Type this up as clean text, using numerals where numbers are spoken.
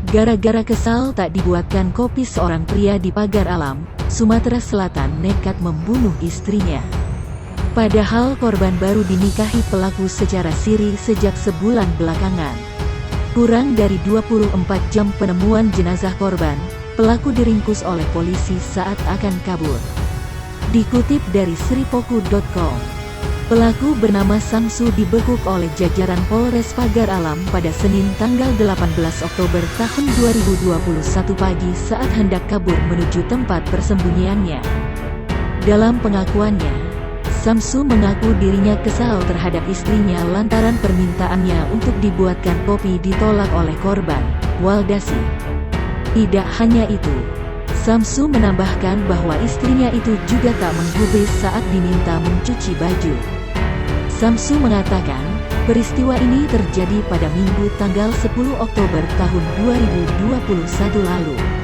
Gara-gara kesal tak dibuatkan kopi, seorang pria di Pagar Alam, Sumatera Selatan nekat membunuh istrinya. Padahal korban baru dinikahi pelaku secara siri sejak sebulan belakangan. Kurang dari 24 jam penemuan jenazah korban, pelaku diringkus oleh polisi saat akan kabur. Dikutip dari sripoku.com, pelaku bernama Samsu dibekuk oleh jajaran Polres Pagar Alam pada Senin tanggal 18 Oktober tahun 2021 pagi saat hendak kabur menuju tempat persembunyiannya. Dalam pengakuannya, Samsu mengaku dirinya kesal terhadap istrinya lantaran permintaannya untuk dibuatkan kopi ditolak oleh korban, Waldasi. Tidak hanya itu, Samsu menambahkan bahwa istrinya itu juga tak menggubris saat diminta mencuci baju. Samsu mengatakan, peristiwa ini terjadi pada Minggu tanggal 10 Oktober tahun 2021 lalu.